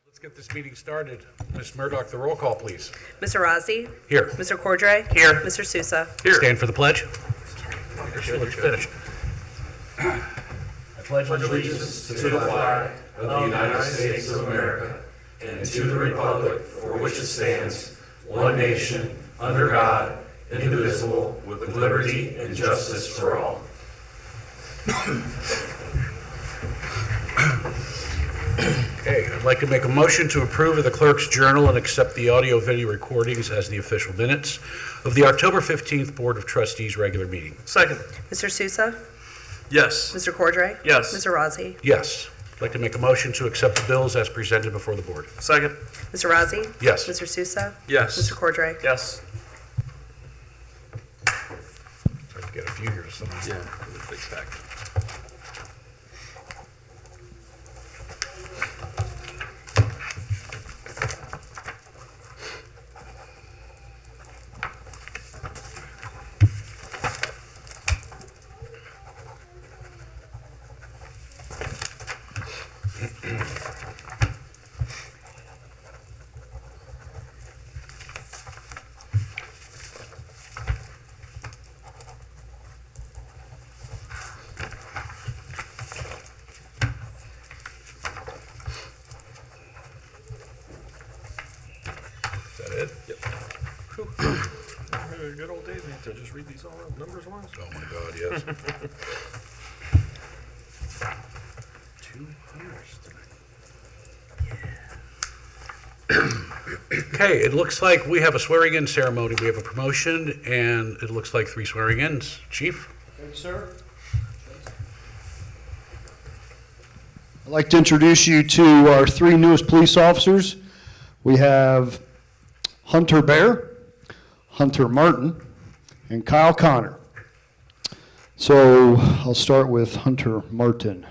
Let's get this meeting started. Ms. Murdoch, the roll call, please. Mr. Rossi? Here. Mr. Cordray? Here. Mr. Sousa? Here. Stand for the pledge. You're finished. I pledge allegiance to the flag of the United States of America and to the republic for which it stands, one nation, under God, indivisible, with liberty and justice for all. Okay, I'd like to make a motion to approve of the clerk's journal and accept the audio-video recordings as the official minutes of the October 15th Board of Trustees regular meeting. Second. Mr. Sousa? Yes. Mr. Cordray? Yes. Mr. Rossi? Yes. I'd like to make a motion to accept the bills as presented before the board. Second. Mr. Rossi? Yes. Mr. Sousa? Yes. Mr. Cordray? Yes. Try to get a few here. Yeah, big pack. Is that it? Yep. Good old days, we have to just read these all numbers once. Oh my God, yes. 200s tonight. Okay, it looks like we have a swearing-in ceremony. We have a promotion, and it looks like 3 swearing-ins. Chief? Thank you, sir. I'd like to introduce you to our 3 newest police officers. We have Hunter Bear, Hunter Martin, and Kyle Connor. So I'll start with Hunter Martin.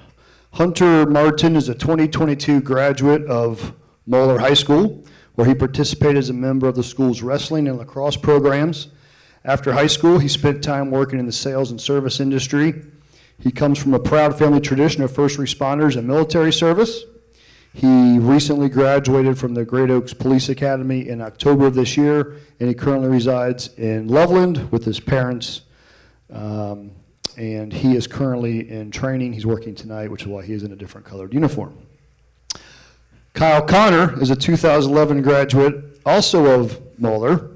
Hunter Martin is a 2022 graduate of Moeller High School, where he participated as a member of the school's wrestling and lacrosse programs. After high school, he spent time working in the sales and service industry. He comes from a proud family tradition of first responders and military service. He recently graduated from the Great Oaks Police Academy in October of this year, and he currently resides in Loveland with his parents. And he is currently in training. He's working tonight, which is why he is in a different colored uniform. Kyle Connor is a 2011 graduate, also of Moeller.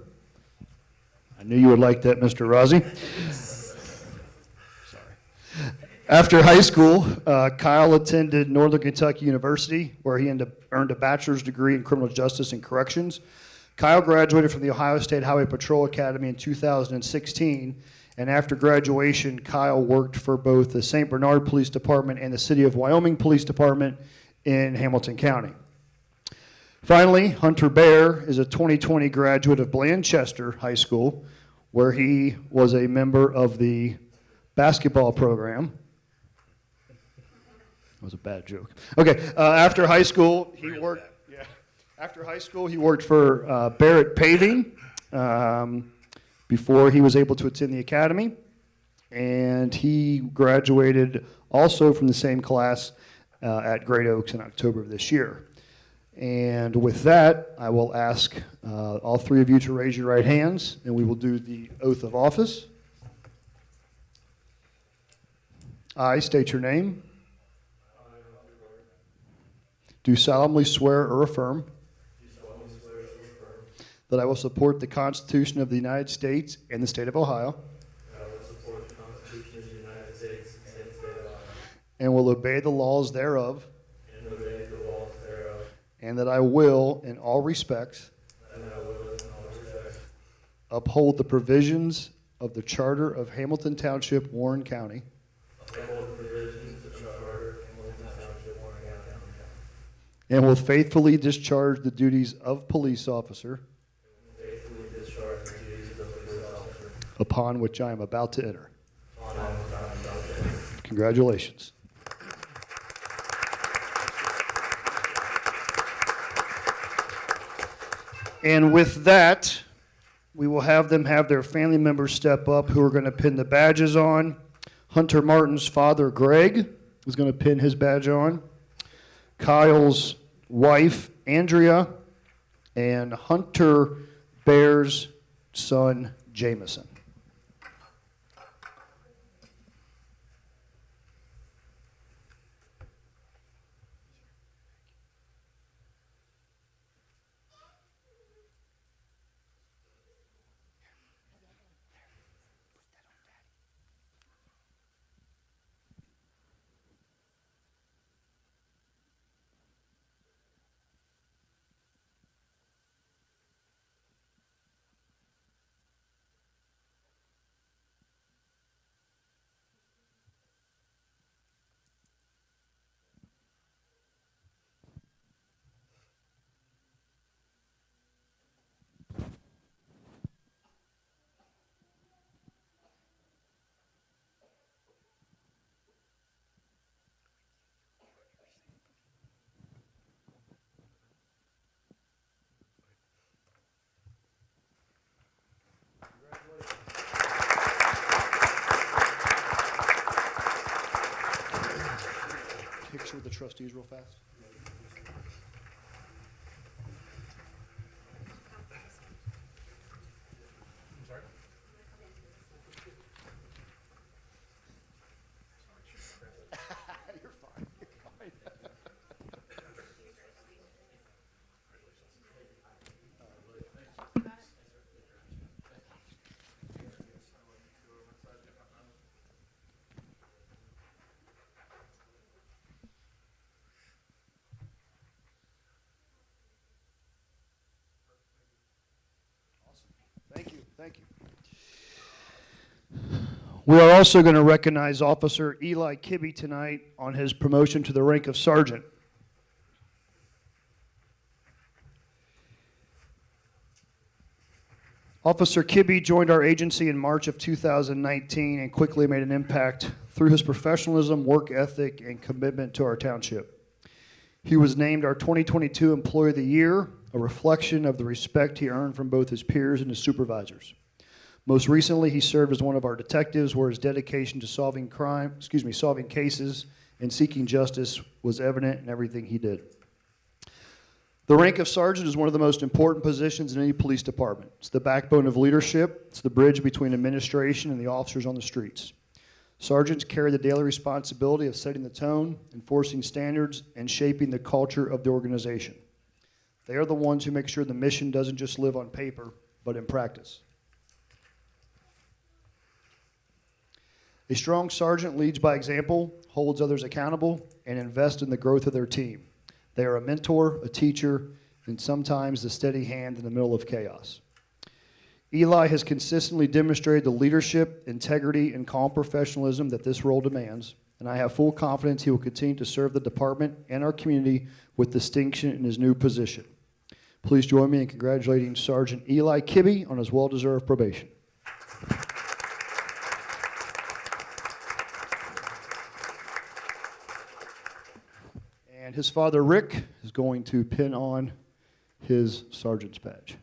I knew you would like that, Mr. Rossi. After high school, Kyle attended Northern Kentucky University, where he earned a bachelor's degree in criminal justice and corrections. Kyle graduated from the Ohio State Highway Patrol Academy in 2016, and after graduation, Kyle worked for both the St. Bernard Police Department and the City of Wyoming Police Department in Hamilton County. Finally, Hunter Bear is a 2020 graduate of Blanchester High School, where he was a member of the basketball program. That was a bad joke. Okay, after high school, he worked. Yeah, after high school, he worked for Barrett Paving before he was able to attend the academy, and he graduated also from the same class at Great Oaks in October of this year. And with that, I will ask all 3 of you to raise your right hands, and we will do the oath of office. I state your name. Do solemnly swear or affirm that I will support the Constitution of the United States and the state of Ohio. I will support the Constitution of the United States and the state of Ohio. And will obey the laws thereof. And obey the laws thereof. And that I will, in all respects, uphold the provisions of the Charter of Hamilton Township, Warren County. And will faithfully discharge the duties of police officer. Upon which I am about to enter. Congratulations. And with that, we will have them have their family members step up who are going to pin the badges on. Hunter Martin's father, Greg, is going to pin his badge on. Kyle's wife, Andrea, and Hunter Bear's son, Jameson. Picture with the trustees real fast. You're fine. You're fine. Thank you, thank you. We are also going to recognize Officer Eli Kibbe tonight on his promotion to the rank of sergeant. Officer Kibbe joined our agency in March of 2019 and quickly made an impact through his professionalism, work ethic, and commitment to our township. He was named our 2022 Employee of the Year, a reflection of the respect he earned from both his peers and his supervisors. Most recently, he served as one of our detectives, where his dedication to solving cases and seeking justice was evident in everything he did. The rank of sergeant is one of the most important positions in any police department. It's the backbone of leadership. It's the bridge between administration and the officers on the streets. Sergeants carry the daily responsibility of setting the tone, enforcing standards, and shaping the culture of the organization. They are the ones who make sure the mission doesn't just live on paper, but in practice. A strong sergeant leads by example, holds others accountable, and invests in the growth of their team. They are a mentor, a teacher, and sometimes the steady hand in the middle of chaos. Eli has consistently demonstrated the leadership, integrity, and calm professionalism that this role demands, and I have full confidence he will continue to serve the department and our community with distinction in his new position. Please join me in congratulating Sergeant Eli Kibbe on his well-deserved probation. And his father, Rick, is going to pin on his sergeant's badge.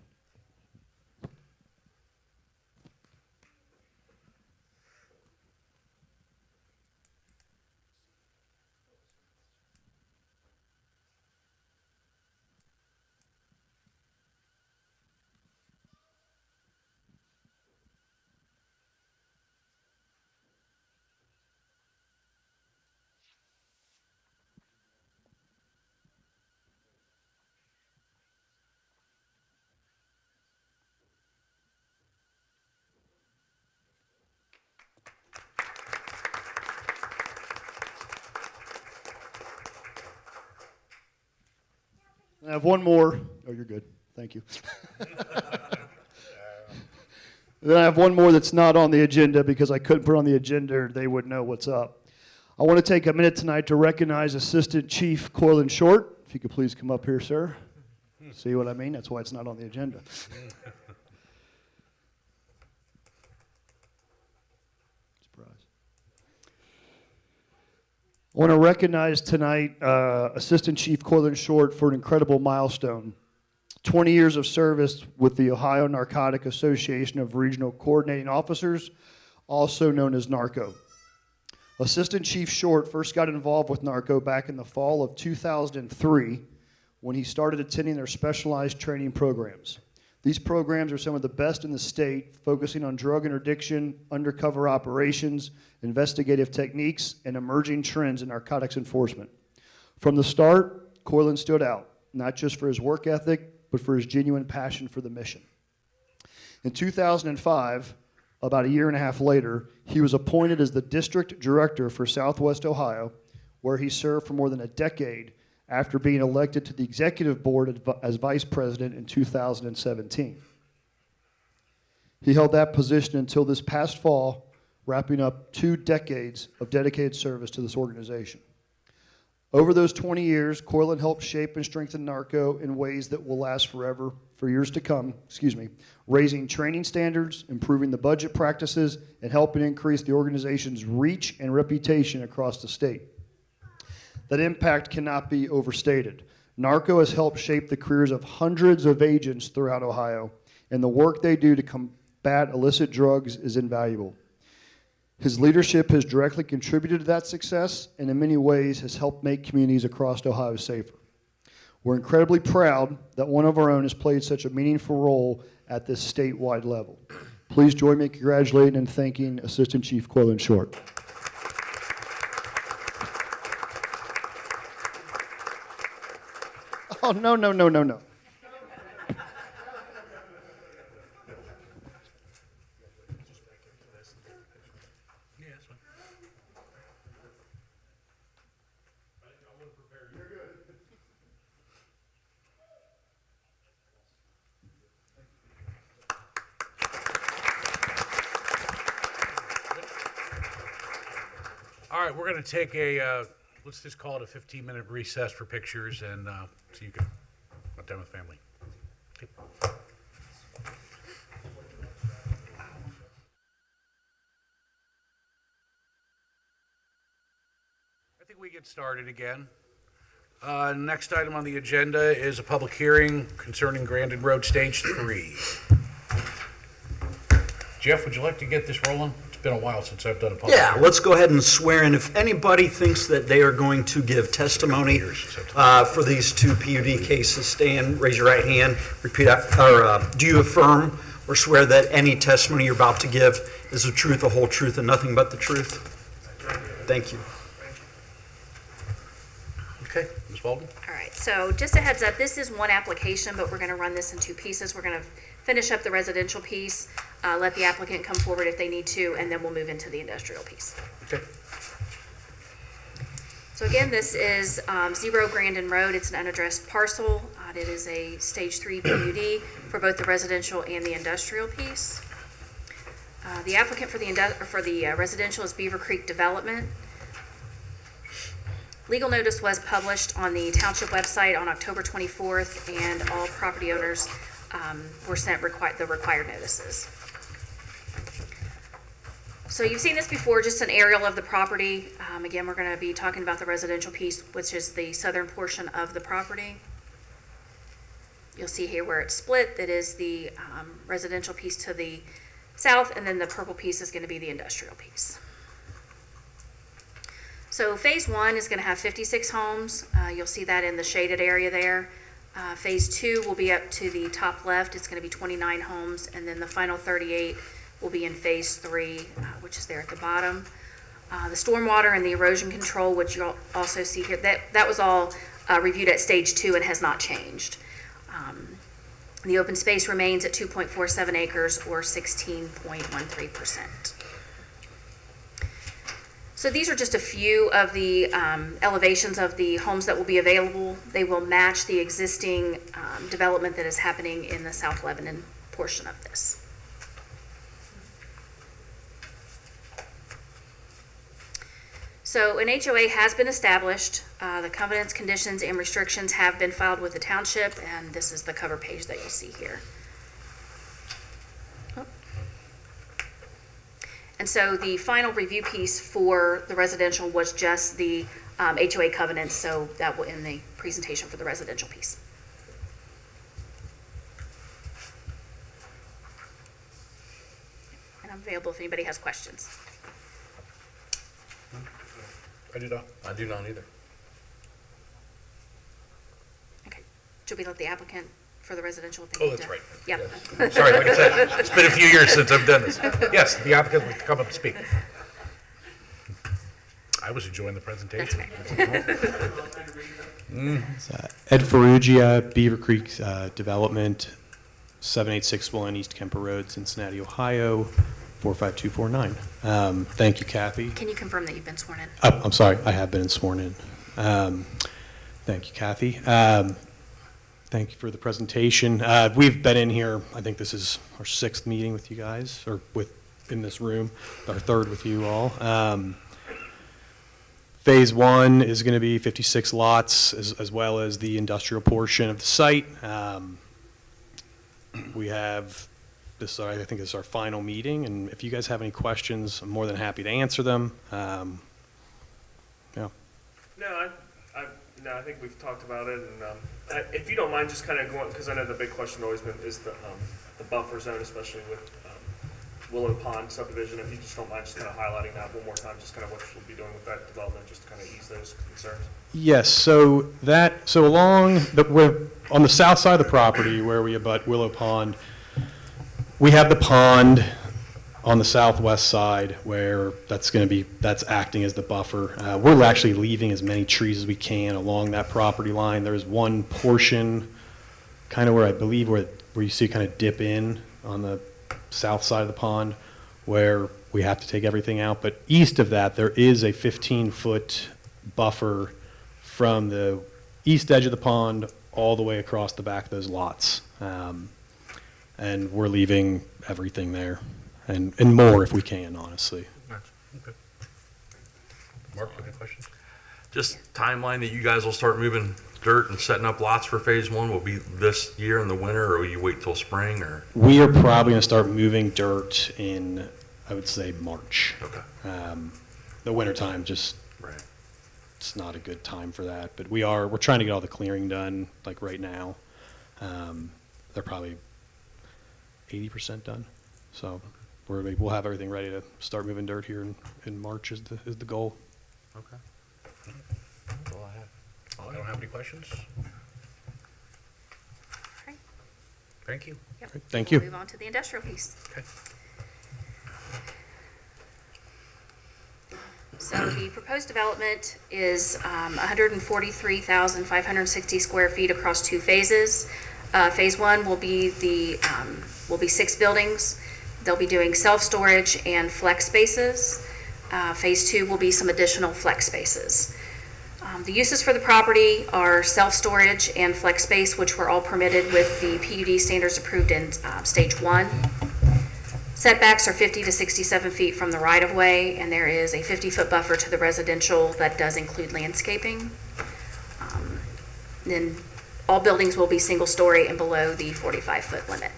I have one more. Oh, you're good. Thank you. Then I have one more that's not on the agenda because I couldn't put it on the agenda or they would know what's up. I want to take a minute tonight to recognize Assistant Chief Corlin Short. If you could please come up here, sir. See what I mean? That's why it's not on the agenda. Surprise. I want to recognize tonight Assistant Chief Corlin Short for an incredible milestone. 20 years of service with the Ohio Narcotic Association of Regional Coordinating Officers, also known as NARCO. Assistant Chief Short first got involved with NARCO back in the fall of 2003 when he started attending their specialized training programs. These programs are some of the best in the state, focusing on drug interdiction, undercover operations, investigative techniques, and emerging trends in narcotics enforcement. From the start, Corlin stood out, not just for his work ethic, but for his genuine passion for the mission. In 2005, about a year and a half later, he was appointed as the district director for Southwest Ohio, where he served for more than a decade after being elected to the executive board as vice president in 2017. He held that position until this past fall, wrapping up 2 decades of dedicated service to this organization. Over those 20 years, Corlin helped shape and strengthen NARCO in ways that will last forever, for years to come, raising training standards, improving the budget practices, and helping increase the organization's reach and reputation across the state. That impact cannot be overstated. NARCO has helped shape the careers of hundreds of agents throughout Ohio, and the work they do to combat illicit drugs is invaluable. His leadership has directly contributed to that success and in many ways has helped make communities across Ohio safer. We're incredibly proud that one of our own has played such a meaningful role at this statewide level. Please join me in congratulating and thanking Assistant Chief Corlin Short. Oh, no. Yeah, that's fine. All right, we're going to take a, let's just call it a 15-minute recess for pictures and so you can have time with family. Okay. I think we get started again. Next item on the agenda is a public hearing concerning Grandin Road Stage 3. Jeff, would you like to get this rolling? It's been a while since I've done a public Yeah, hearing. let's go ahead and swear in. If anybody thinks that they are going to give testimony for these 2 PUD cases, stand, raise your right hand, repeat after, or do you affirm or swear that any testimony you're about to give is the truth, the whole truth, and nothing but the truth? Thank you. Okay, Ms. Walden? All right, so just a heads up, this is one application, but we're going to run this in 2 pieces. We're going to finish up the residential piece, let the applicant come forward if they need to, and then we'll move into the industrial piece. Okay. So again, this is 0 Grandin Road. It's an unaddressed parcel. It is a Stage 3 PUD for both the residential and the industrial piece. The applicant for the residential is Beaver Creek Development. Legal notice was published on the township website on October 24th, and all property owners were sent the required notices. So you've seen this before, just an aerial of the property. Again, we're going to be talking about the residential piece, which is the southern portion of the property. You'll see here where it's split. That is the residential piece to the south, and then the purple piece is going to be the industrial piece. So phase 1 is going to have 56 homes. You'll see that in the shaded area there. Phase 2 will be up to the top left. It's going to be 29 homes, and then the final 38 will be in phase 3, which is there at the bottom. The stormwater and the erosion control, which you'll also see here, that was all reviewed at stage 2 and has not changed. The open space remains at 2.47 acres or 16.13%. So these are just a few of the elevations of the homes that will be available. They will match the existing development that is happening in the South Lebanon portion of this. So an HOA has been established. The covenants, conditions, and restrictions have been filed with the township, and this is the cover page that you'll see here. And so the final review piece for the residential was just the HOA covenants, so that will end the presentation for the residential piece. And I'm available if anybody has questions. I do not. I do not either. Okay. Should we let the applicant for the residential? Oh, that's right. Yep. Sorry, like I said, it's been a few years since I've done this. Yes, the applicant would come up and speak. I was enjoying the presentation. Ed Ferrugia, Beaver Creek Development, 786 East Kemper Road, Cincinnati, Ohio, 45249. Thank you, Kathy. Can you confirm that you've been sworn in? Oh, I'm sorry, I have been sworn in. Thank you, Kathy. Thank you for the presentation. We've been in here, I think this is our 6th meeting with you guys, or in this room, our 3rd with you all. Phase 1 is going to be 56 lots, as well as the industrial portion of the site. We have this, I think this is our final meeting, and if you guys have any questions, I'm more than happy to answer them. Yeah. No, I think we've talked about it, and if you don't mind, just kind of going, because I know the big question always been is the buffer zone, especially with Willow Pond subdivision. If you just don't mind, just kind of highlighting that one more time, just kind of what you'll be doing with that development, just to kind of ease those concerns. Yes, so we're on the south side of the property where we abut Willow Pond, we have the pond on the southwest side where that's acting as the buffer. We're actually leaving as many trees as we can along that property line. There's one portion kind of where I believe where you see kind of dip in on the south side of the pond where we have to take everything out. But east of that, there is a 15-foot buffer from the east edge of the pond all the way across the back of those lots. And we're leaving everything there and more if we can, honestly. Okay. Mark, any questions? Just timeline that you guys will start moving dirt and setting up lots for phase 1 will be this year in the winter, or will you wait till spring, or? We are probably going to start moving dirt in, I would say, March. Okay. The wintertime, just, Right. it's not a good time for that. But we're trying to get all the clearing done, like right now. They're probably 80% done. So we'll have everything ready to start moving dirt here in March is the goal. Okay. That's all I have. I don't have any questions. Okay. Thank you. Yep. Great, thank We'll you. move on to the industrial piece. Okay. So the proposed development is 143,560 square feet across 2 phases. Phase 1 will be 6 buildings. They'll be doing self-storage and flex spaces. Phase 2 will be some additional flex spaces. The uses for the property are self-storage and flex space, which were all permitted with the PUD standards approved in stage 1. Setbacks are 50 to 67 feet from the right-of-way, and there is a 50-foot buffer to the residential that does include landscaping. Then all buildings will be single-story and below the 45-foot limit.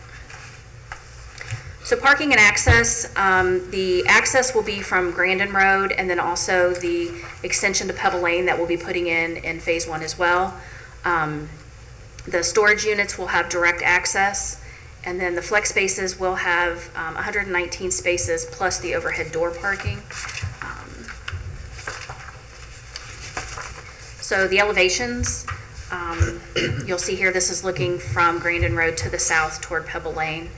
So parking and access, the access will be from Grandin Road and then also the extension to Pebble Lane that we'll be putting in phase 1 as well. The storage units will have direct access, and then the flex spaces will have 119 spaces plus the overhead door parking. So the elevations, you'll see here, this is looking from Grandin Road to the south toward Pebble Lane,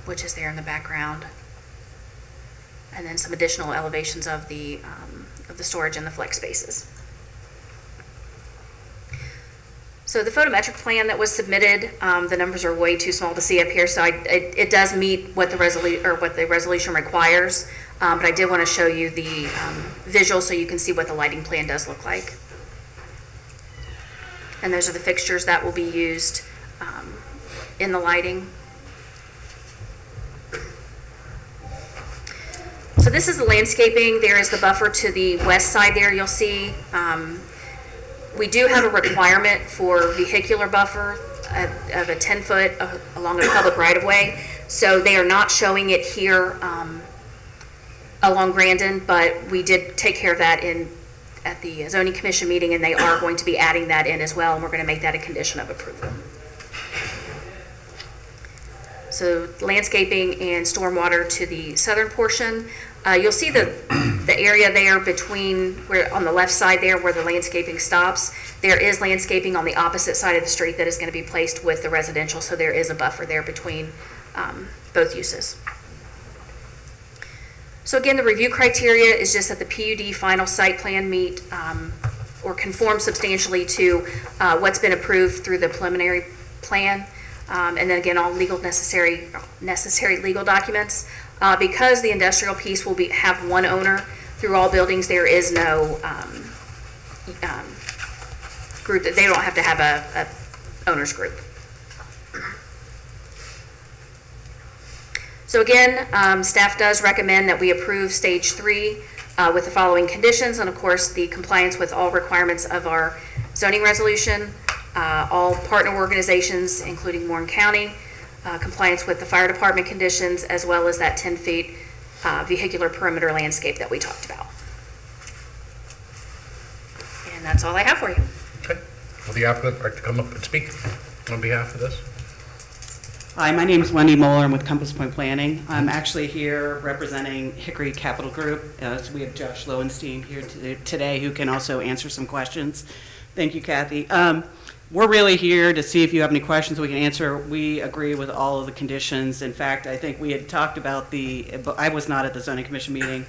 which is there in the background. And then some additional elevations of the storage and the flex spaces. So the photometric plan that was submitted, the numbers are way too small to see up here, so it does meet what the resolution requires, but I did want to show you the visual so you can see what the lighting plan does look like. And those are the fixtures that will be used in the lighting. So this is the landscaping. There is the buffer to the west side there, you'll see. We do have a requirement for vehicular buffer of a 10-foot along a public right-of-way. So they are not showing it here along Grandin, but we did take care of that at the zoning commission meeting, and they are going to be adding that in as well, and we're going to make that a condition of approval. So landscaping and stormwater to the southern portion. You'll see the The area there between, where, on the left side there where the landscaping stops, there is landscaping on the opposite side of the street that is going to be placed with the residential, so there is a buffer there between both uses. So again, the review criteria is just that the PUD final site plan meet or conform substantially to what's been approved through the preliminary plan. And then again, all necessary legal documents. Because the industrial piece will have one owner through all buildings, there is no group, that they don't have to have a owner's group. So again, staff does recommend that we approve stage 3 with the following conditions, and of course, the compliance with all requirements of our zoning resolution, all partner organizations, including Warren County, compliance with the fire department conditions, as well as that 10 feet vehicular perimeter landscape that we talked about. And that's all I have for you. Okay. Will the applicant like to come up and speak on behalf of this? Hi, my name is Wendy Moeller. I'm with Compass Point Planning. I'm actually here representing Hickory Capital Group. So we have Josh Lowenstein here today who can also answer some questions. Thank you, Kathy. We're really here to see if you have any questions we can answer. We agree with all of the conditions. In fact, I think we had talked about I was not at the zoning commission meeting,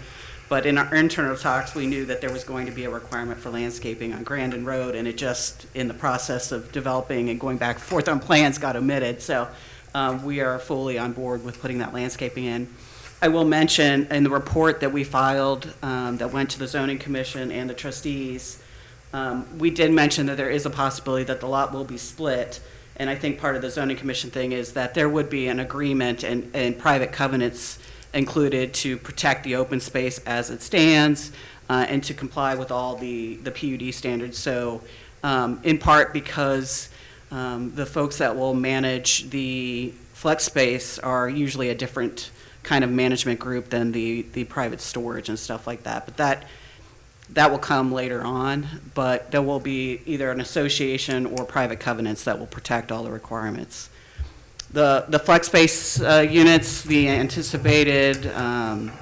but in our internal talks, we knew that there was going to be a requirement for landscaping on Grandin Road, and it just, in the process of developing and going back and forth on plans, got omitted. So we are fully on board with putting that landscaping in. I will mention in the report that we filed that went to the zoning commission and the trustees, we did mention that there is a possibility that the lot will be split. And I think part of the zoning commission thing is that there would be an agreement and private covenants included to protect the open space as it stands and to comply with all the PUD standards. So in part because the folks that will manage the flex space are usually a different kind of management group than the private storage and stuff like that. But that will come later on, but there will be either an association or private covenants that will protect all the requirements. The flex space units, the anticipated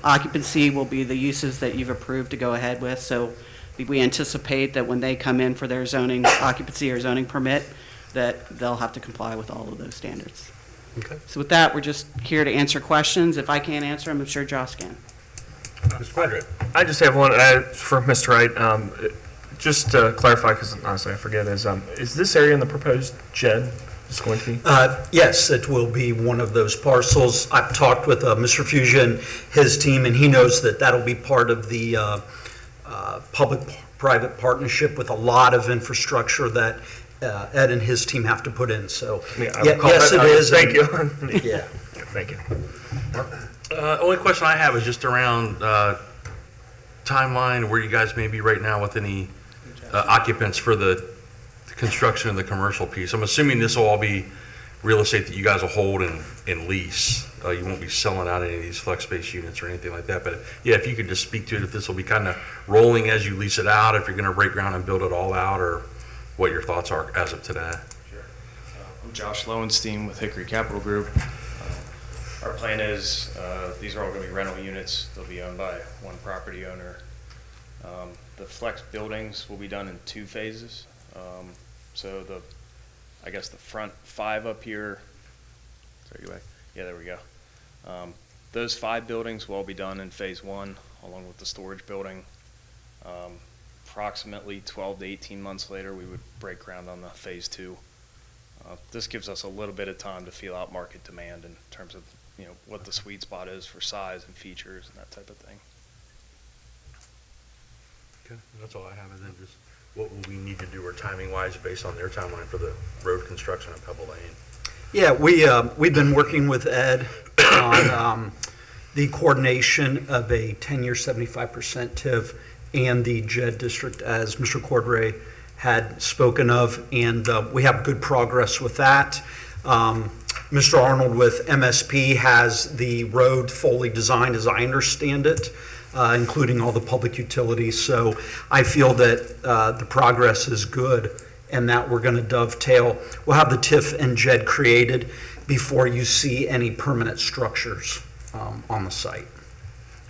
occupancy will be the uses that you've approved to go ahead with. So we anticipate that when they come in for their zoning occupancy or zoning permit, that they'll have to comply with all of those standards. Okay. So with that, we're just here to answer questions. If I can't answer them, I'm sure Josh can. Mr. Quadri. I just have one for Mr. Wright. Just to clarify, because honestly I forget, is this area in the proposed JED is going to be? Yes, it will be one of those parcels. I've talked with Mr. Fusion, his team, and he knows that that'll be part of the public-private partnership with a lot of infrastructure that Ed and his team have to put in. So, yes, it is. Thank you. Yeah. Thank you. Only question I have is just around timeline, where you guys may be right now with any occupants for the construction of the commercial piece. I'm assuming this will all be real estate that you guys will hold and lease. You won't be selling out any of these flex space units or anything like that. But yeah, if you could just speak to it, if this will be kind of rolling as you lease it out, if you're going to break ground and build it all out, or what your thoughts are as of today. Sure. I'm Josh Lowenstein with Hickory Capital Group. Our plan is these are all going to be rental units. They'll be owned by one property owner. The flex buildings will be done in 2 phases. So I guess the front 5 up here. Sorry, go back. Yeah, there we go. Those 5 buildings will all be done in phase 1, along with the storage building. Approximately 12 to 18 months later, we would break ground on the phase 2. This gives us a little bit of time to feel out market demand in terms of what the sweet spot is for size and features and that type of thing. Okay, that's all I have. And then just what will we need to do, or timing-wise, based on their timeline for the road construction on Pebble Lane? Yeah, we've been working with Ed on the coordination of a 10-year 75% TIF and the JED district, as Mr. Cordray had spoken of, and we have good progress with that. Mr. Arnold with MSP has the road fully designed, as I understand it, including all the public utilities. So I feel that the progress is good, and that we're going to dovetail. We'll have the TIF and JED created before you see any permanent structures on the site.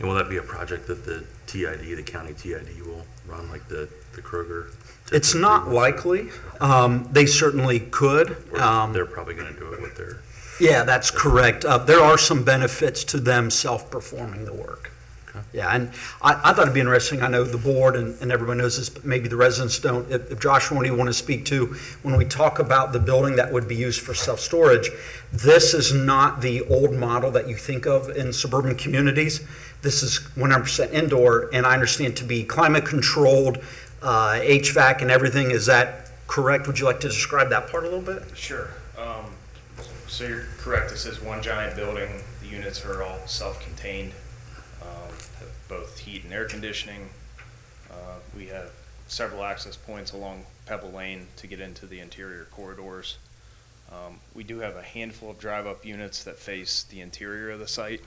And will that be a project that the TID, the county TID will run like the Kroger? It's not likely. They certainly could. Or they're probably going to do it with their, Yeah, that's correct. There are some benefits to them self-performing the work. Yeah, and I thought it'd be interesting, I know the board and everyone knows this, but maybe the residents don't. If Joshua, what do you want to speak to, when we talk about the building that would be used for self-storage, this is not the old model that you think of in suburban communities. This is 100% indoor, and I understand to be climate-controlled, HVAC and everything. Is that correct? Would you like to describe that part a little bit? Sure. So you're correct. This is one giant building. The units are all self-contained, have both heat and air conditioning. We have several access points along Pebble Lane to get into the interior corridors. We do have a handful of drive-up units that face the interior of the site,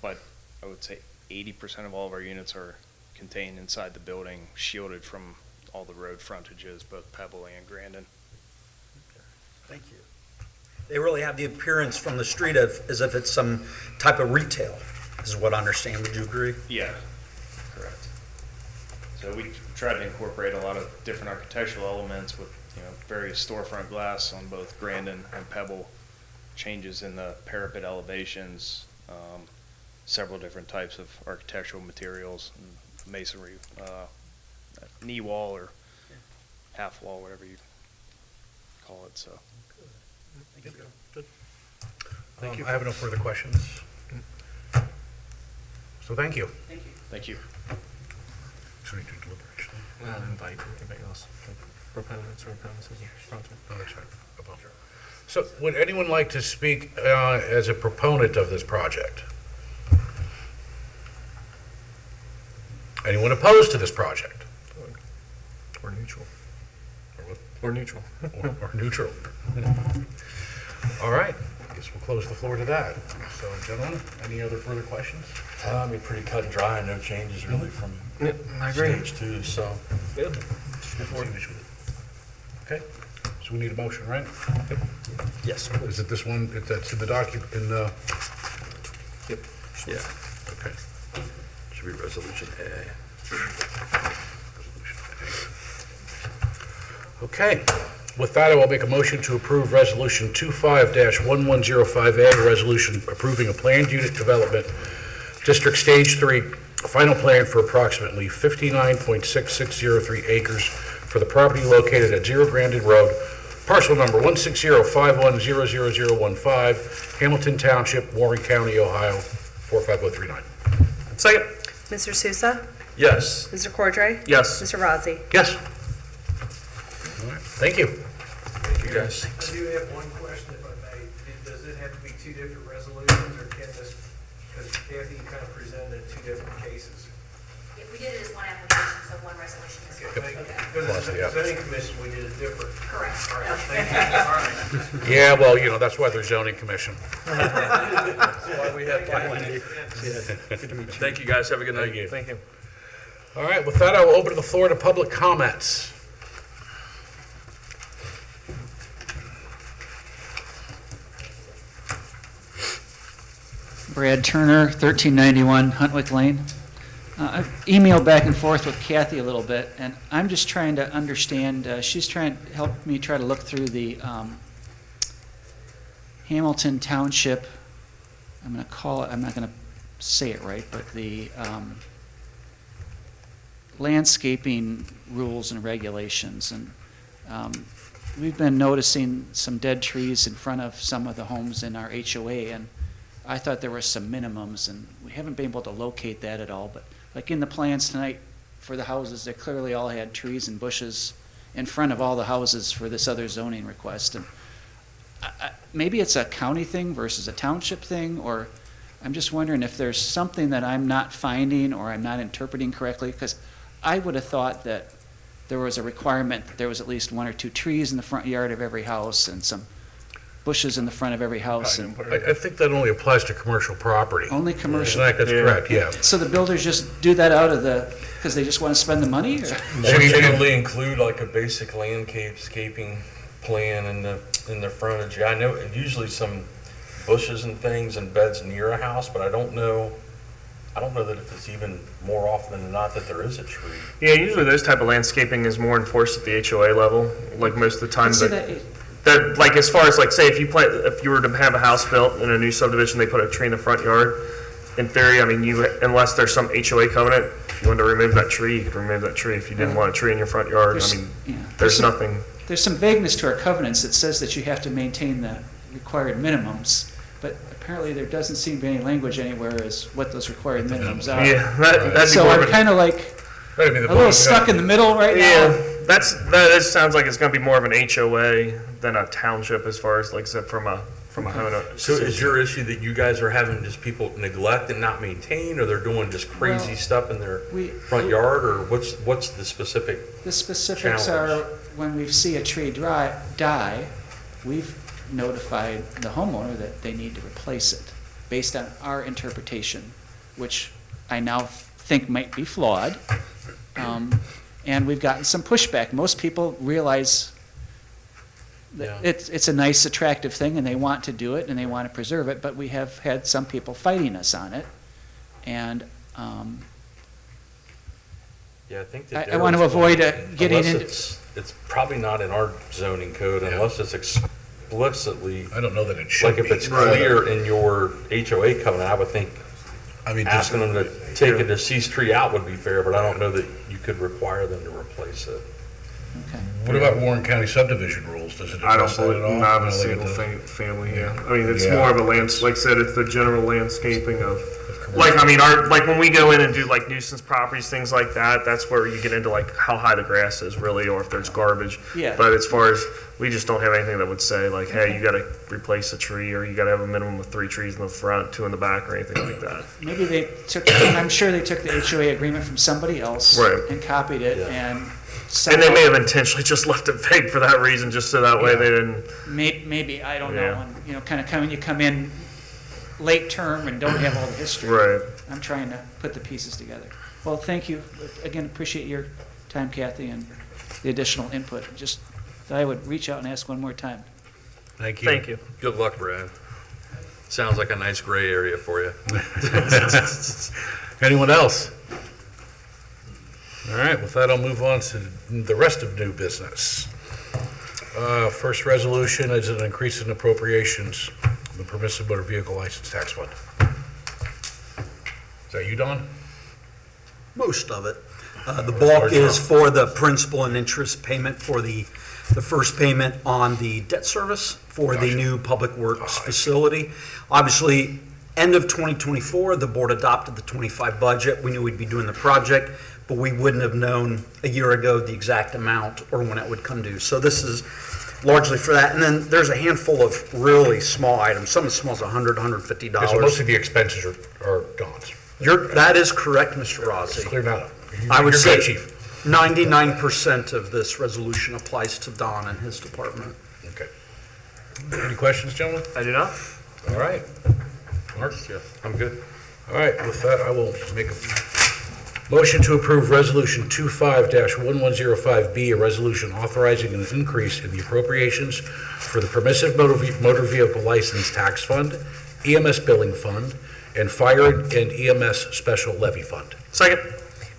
but I would say 80% of all of our units are contained inside the building, shielded from all the road frontages, both Pebble and Grandin. Thank you. They really have the appearance from the street of as if it's some type of retail, is what I understand. Would you agree? Yeah, correct. So we try to incorporate a lot of different architectural elements with, various storefront glass on both Grandin and Pebble, changes in the parapet elevations, several different types of architectural materials, and masonry, knee wall or half wall, whatever you call it. So. Thank you. I have no further questions. So thank you. Thank you. So we do deliberation. I'll invite anybody else, proponents or opponents of the project. Oh, that's right. So would anyone like to speak as a proponent of this project? Anyone opposed to this project? Or neutral. Or what? Or neutral. Or neutral? All right, I guess we'll close the floor to that. So, gentlemen, any other further questions? I mean, pretty cut and dry, no changes really from Yeah, I agree. stage two, so. Good. Okay, so we need a motion, right? Yes. Is it this one, that's in the document, in the, Yep. Yeah, okay. should be resolution A. Okay, with that, I will make a motion to approve Resolution 25-1105A, a resolution approving a planned unit development, District Stage 3, final plan for approximately 59.6603 acres for the property located at 0 Grandin Road, parcel number 16051000015, Hamilton Township, Warren County, Ohio, 45039. Second. Mr. Sousa? Yes. Mr. Cordray? Yes. Mr. Rossi? Yes. All right, thank you. Thank you guys. I do have one question, if I may. Does it have to be two different resolutions, or can this, because Kathy kind of presented two different cases? We did it as one application, so one resolution is Okay, thank you. Because as a zoning commission, we did it different. correct. All right, thank you. All right. Yeah, well, that's why there's zoning commission. That's why we have Thank you guys, have a good night. Thank you. Thank you. All right, with that, I will open the floor to public comments. Brad Turner, 1391 Huntwick Lane. I've emailed back and forth with Kathy a little bit, and I'm just trying to understand, she's trying to help me try to look through the Hamilton Township, I'm going to call it, I'm not going to say it right, but the landscaping rules and regulations. And we've been noticing some dead trees in front of some of the homes in our HOA, and I thought there were some minimums, and we haven't been able to locate that at all. But like in the plans tonight for the houses, they clearly all had trees and bushes in front of all the houses for this other zoning request. And maybe it's a county thing versus a township thing, or I'm just wondering if there's something that I'm not finding or I'm not interpreting correctly, because I would have thought that there was a requirement that there was at least 1 or 2 trees in the front yard of every house and some bushes in the front of every house. And I think that only applies to commercial property. only commercial. That's correct, yeah. So the builders just do that out of because they just want to spend the money? Or? They generally include like a basic landscaping plan in the frontage. I know usually some bushes and things and beds near a house, but I don't know I don't know that if it's even more often than not that there is a tree. Yeah, usually those type of landscaping is more enforced at the HOA level, like most of the time. See That, like, as far as, like, say, if you were to have a house built in a new subdivision, they put a tree in the front yard, in theory, I mean, unless there's some HOA covenant, if you wanted to remove that tree, you could remove that tree. If you didn't want a tree in your front yard, I mean, there's nothing. There's some vagueness to our covenants that says that you have to maintain the required minimums, but apparently there doesn't seem to be any language anywhere as what those required minimums are. Yeah, that'd be So more I'm of a, kind of like That'd be the a little bottom stuck in the middle right yeah, now. that sounds like it's gonna be more of an HOA than a township as far as, like I said, from a homeowner. So is your issue that you guys are having just people neglect and not maintain, or they're doing just crazy Well, stuff in their we- front yard, or what's the specific? The specifics Challenge. are, when we see a tree die, we've notified the homeowner that they need to replace it, based on our interpretation, which I now think might be flawed. And we've gotten some pushback. Most people realize that it's a nice, attractive thing, and they want to do it, and they want to preserve it, but we have had some people fighting us on it. And Yeah, I think that I want to avoid getting unless into... it's probably not in our zoning code unless it's explicitly, I don't know that it should like be. if it's clear in your HOA covenant, I would think I mean, just, asking them to take a deceased tree out would be fair, but I don't know that you could require them to replace it. Okay. what about Warren County subdivision rules? Does it I don't address that believe, at all? not No, a like single it does. family, yeah. I mean, it's Yeah. more of a like I said, it's the general landscaping of, like, I mean, like, when we go in and do, like, nuisance properties, things like that, that's where you get into, like, how high the grass is really, or if there's garbage. Yeah. But as far as, we just don't have anything that would say, like, hey, you gotta replace a tree, or you gotta have a minimum of 3 trees in the front, 2 in the back, or anything like that. Maybe they took, and I'm sure they took the HOA agreement from somebody else. Right. And copied it and. And they may have intentionally just left it vague for that reason, just so that way they didn't. Maybe, I don't know, Yeah. and, you know, kind of when you come in late term and don't have all the history. Right. I'm trying to put the pieces together. Well, thank you. Again, appreciate your time, Kathy, and the additional input. Just thought I would reach out and ask one more time. Thank you. Thank you. Good luck, Brad. Sounds like a nice gray area for you. Anyone else? All right, with that, I'll move on to the rest of new business. First resolution is an increase in appropriations, the permissive motor vehicle license tax fund. Is that you, Don? Most of it. The bulk is for the principal and interest payment for the first payment on the debt service for the new Public Works facility. Obviously, end of 2024, the board adopted the 25 budget. We knew we'd be doing the project, but we wouldn't have known a year ago the exact amount or when it would come due. So this is largely for that. And then there's a handful of really small items. Some as small as $100, $150. So most of the expenses are Don's. That is correct, Mr. Rossi. Clear that up. I would You're say good, Chief. 99% of this resolution applies to Don and his department. Okay. Any questions, gentlemen? I do not. All right. Mark? I'm good. All right, with that, I will make a motion to approve Resolution 25-1105B, a resolution authorizing an increase in the appropriations for the permissive motor vehicle license tax fund, EMS billing fund, and fire and EMS special levy fund. Second.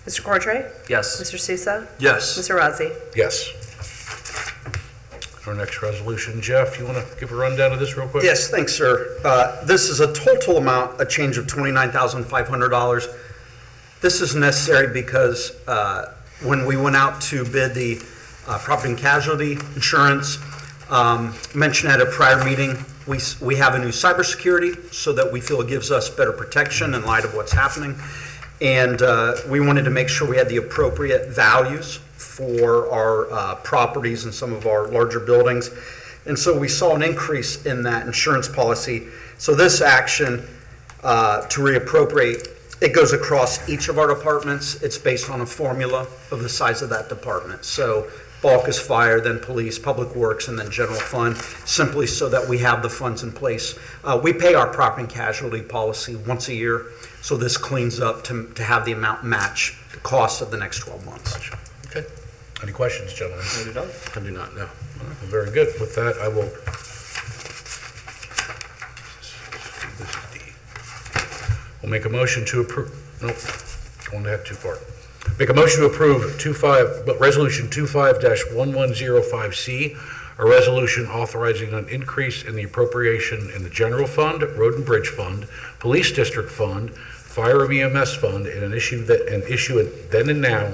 Mr. Cordray? Yes. Mr. Sousa? Yes. Mr. Razzi? Yes. Our next resolution, Jeff, you want to give a rundown of this real quick? Yes, thanks, sir. This is a total amount, a change of $29,500. This is necessary because when we went out to bid the property and casualty insurance, mentioned at a prior meeting, we have a new cybersecurity so that we feel it gives us better protection in light of what's happening. And we wanted to make sure we had the appropriate values for our properties and some of our larger buildings. And so we saw an increase in that insurance policy. So this action to reappropriate, it goes across each of our departments. It's based on a formula of the size of that department. So bulk is fire, then police, public works, and then general fund, simply so that we have the funds in place. We pay our property and casualty policy once a year, so this cleans up to have the amount match the cost of the next 12 months. Okay. Any questions, gentlemen? I do not know. All right, very good. With that, I will. We'll Make a motion to approve, nope, going ahead too far. Make a motion to approve Resolution 25-1105C, a resolution authorizing an increase in the appropriation in the General Fund, Road and Bridge Fund, Police District Fund, Fire and EMS Fund, and issue a then and now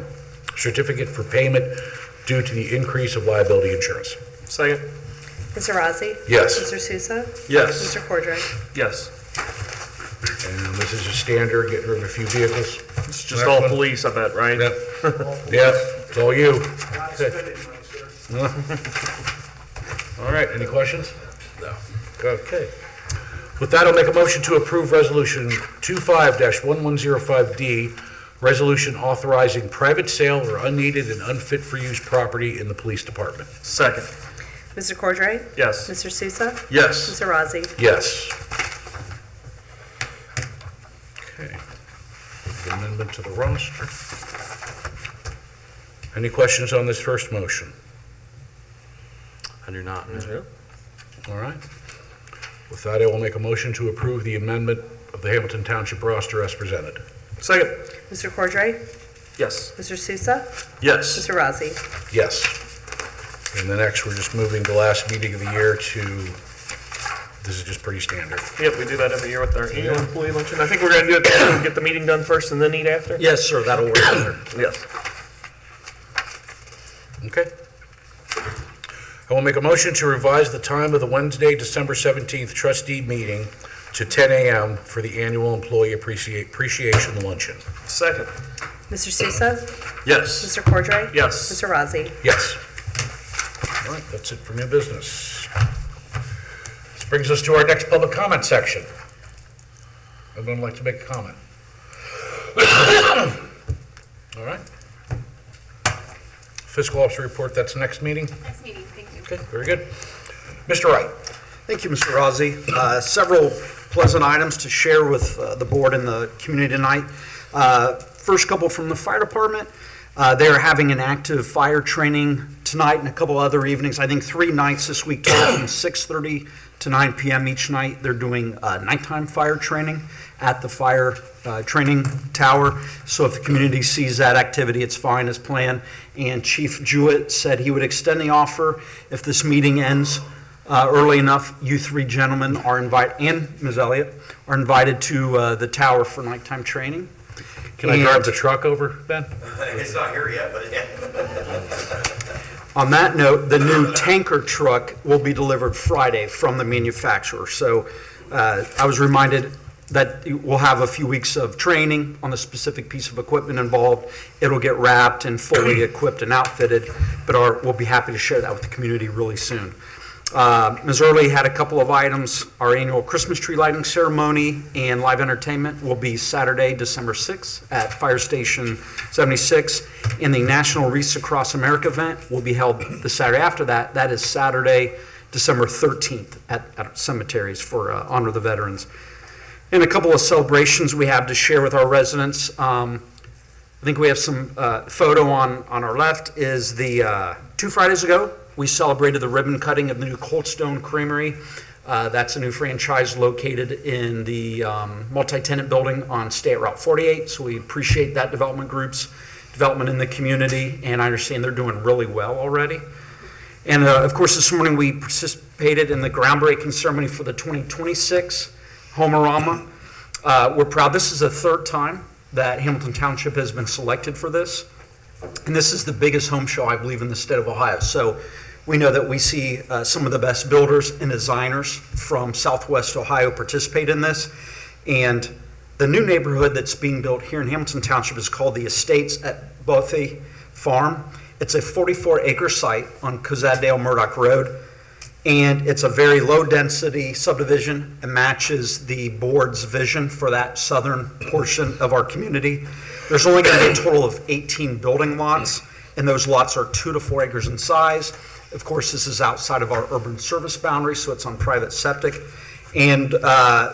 certificate for payment due to the increase of liability insurance. Second. Mr. Rossi? Yes. Mr. Sousa? Yes. Mr. Cordray? Yes. And this is a standard, getting rid of a few vehicles. It's just all police, I bet, right? Yep. Yep, it's all you. Not spending money, sir. All right, any questions? No. Okay. With that, I'll make a motion to approve Resolution 25-1105D, resolution authorizing private sale or unneeded and unfit for use property in the police department. Second. Mr. Cordray? Yes. Mr. Sousa? Yes. Mr. Rossi? Yes. Okay. Amendment to the roster. Any questions on this first motion? I do not. All right. With that, I will make a motion to approve the amendment of the Hamilton Township roster as presented. Second. Mr. Cordray? Yes. Mr. Sousa? Yes. Mr. Rossi? Yes. And the next, we're just moving the last meeting of the year to, this is just pretty standard. Yep, we do that every year with our annual employee luncheon. I think we're gonna do it, get the meeting done first and then eat after? Yes, sir, that'll work better. Yes. Okay. I will make a motion to revise the time of the Wednesday, December 17th trustee meeting to 10 a.m. for the annual employee appreciation luncheon. Second. Mr. Sousa? Yes. Mr. Cordray? Yes. Mr. Rossi? Yes. All right, that's it for new business. This brings us to our next public comment section. Anyone like to make a comment? All right. Fiscal officer report, that's next meeting? Next meeting, thank you. Okay, very good. Mr. Wright? Thank you, Mr. Rossi. Several pleasant items to share with the board and the community tonight. First couple from the fire department. They're having an active fire training tonight and a couple other evenings. I think 3 nights this week, total from 6:30 to 9 p.m. each night. They're doing nighttime fire training at the fire training tower. So if the community sees that activity, it's fine as planned. And Chief Jewett said he would extend the offer if this meeting ends early enough. You 3 gentlemen are invited, and Ms. Elliott, are invited to the tower for nighttime training. Can I drive the truck over, Ben? It's not here yet, but On that note, the new tanker truck will be delivered Friday from the manufacturer. So I was reminded that we'll have a few weeks of training on the specific piece of equipment involved. It'll get wrapped and fully equipped and outfitted, but we'll be happy to share that with the community really soon. Ms. Early had a couple of items. Our annual Christmas tree lighting ceremony and live entertainment will be Saturday, December 6th at Fire Station 76. And the National Wreaths Across America event will be held the Saturday after that. That is Saturday, December 13th at cemeteries for Honor the Veterans. And a couple of celebrations we have to share with our residents. I think we have some photo on our left is the 2 Fridays ago, we celebrated the ribbon cutting of the new Coldstone Creamery. That's a new franchise located in the multi-tenant building on State Route 48. So we appreciate that development group's development in the community, and I understand they're doing really well already. And of course, this morning we participated in the groundbreaking ceremony for the 2026 Homerama. We're proud. This is the 3rd time that Hamilton Township has been selected for this. And this is the biggest home show, I believe, in the state of Ohio. So we know that we see some of the best builders and designers from Southwest Ohio participate in this. And the new neighborhood that's being built here in Hamilton Township is called the Estates at Bothy Farm. It's a 44-acre site on Cozadale Murdoch Road. And it's a very low-density subdivision. It matches the board's vision for that southern portion of our community. There's only going to be a total of 18 building lots, and those lots are 2 to 4 acres in size. Of course, this is outside of our urban service boundary, so it's on private septic. And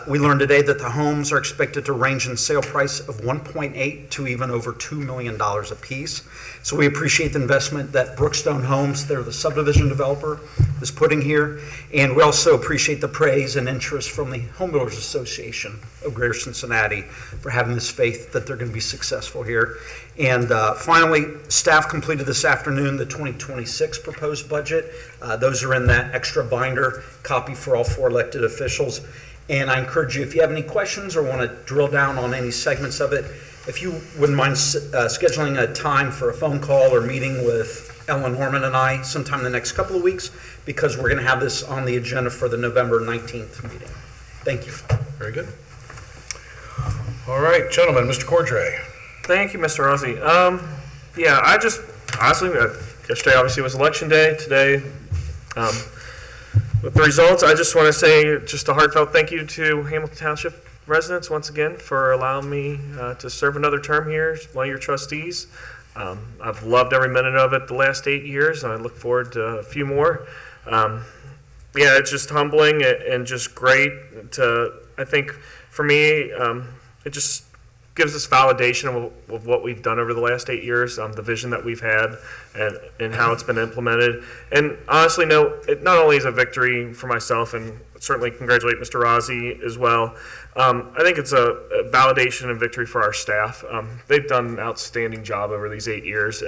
we learned today that the homes are expected to range in sale price of $1.8 to even over $2 million apiece. So we appreciate the investment that Brookstone Homes, they're the subdivision developer, is putting here. And we also appreciate the praise and interest from the Home Builders Association of Greater Cincinnati for having this faith that they're going to be successful here. And finally, staff completed this afternoon the 2026 proposed budget. Those are in that extra binder copy for all 4 elected officials. And I encourage you, if you have any questions or want to drill down on any segments of it, if you wouldn't mind scheduling a time for a phone call or meeting with Ellen Norman and I sometime in the next couple of weeks, because we're going to have this on the agenda for the November 19th meeting. Thank you. Very good. All right, gentlemen, Mr. Cordray. Thank you, Mr. Rossi. Yeah, I just, honestly, yesterday obviously was election day. Today, with the results, I just want to say just a heartfelt thank you to Hamilton Township residents once again for allowing me to serve another term here as one of your trustees. I've loved every minute of it the last 8 years, and I look forward to a few more. Yeah, it's just humbling and just great to, I think, for me, it just gives us validation of what we've done over the last 8 years, the vision that we've had, and how it's been implemented. And honestly, no, it not only is a victory for myself, and certainly congratulate Mr. Rossi as well. I think it's a validation and victory for our staff. They've done an outstanding job over these 8 years,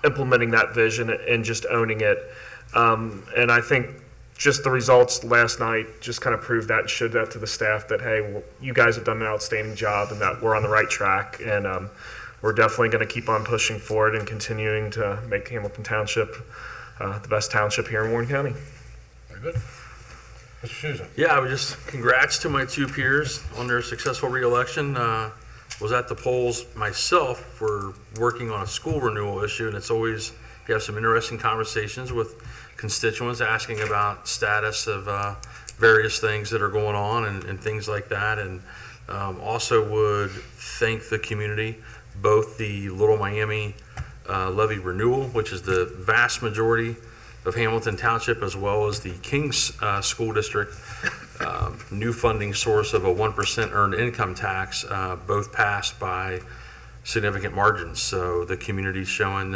implementing that vision and just owning it. And I think just the results last night just kind of proved that and showed that to the staff that, hey, well, you guys have done an outstanding job and that we're on the right track. And we're definitely going to keep on pushing forward and continuing to make Hamilton Township the best township here in Warren County. Very good. Mr. Souza. Yeah, I would just congrats to my 2 peers on their successful reelection. Was at the polls myself for working on a school renewal issue, and it's always, you have some interesting conversations with constituents asking about status of various things that are going on and things like that. And also would thank the community, both the Little Miami levy renewal, which is the vast majority of Hamilton Township, as well as the Kings School District new funding source of a 1% earned income tax, both passed by significant margins. So the community's showing,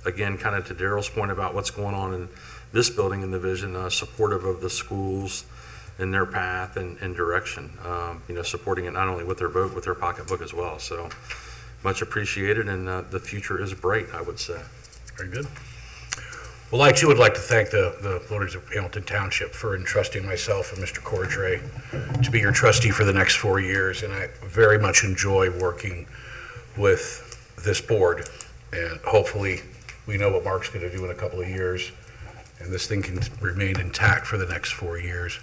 again, kind of to Daryl's point about what's going on in this building and the vision, supportive of the schools and their path and direction, supporting it not only with their vote, with their pocketbook as well. So much appreciated, and the future is bright, I would say. Very good. Well, I too would like to thank the voters of Hamilton Township for entrusting myself and Mr. Cordray to be your trustee for the next 4 years, and I very much enjoy working with this board, and hopefully we know what Mark's going to do in a couple of years, and this thing can remain intact for the next 4 years,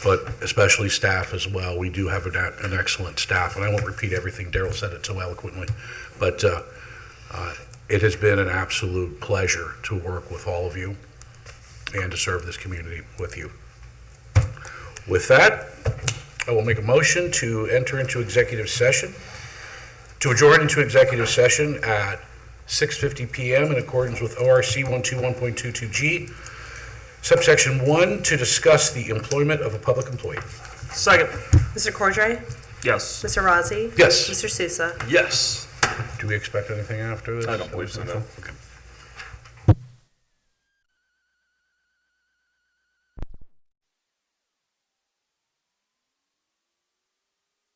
but especially staff as well. We do have an excellent staff, and I won't repeat everything. Daryl said it so eloquently, but it has been an absolute pleasure to work with all of you and to serve this community with you. With that, I will make a motion to enter into executive session, to adjourn into executive session at 6:50 p.m. in accordance with ORC 121.22G, subsection 1, to discuss the employment of a public employee. Second. Mr. Cordray? Yes. Mr. Rossi? Yes. Mr. Sousa? Yes. Do we expect anything after this? I don't believe so, no. Okay.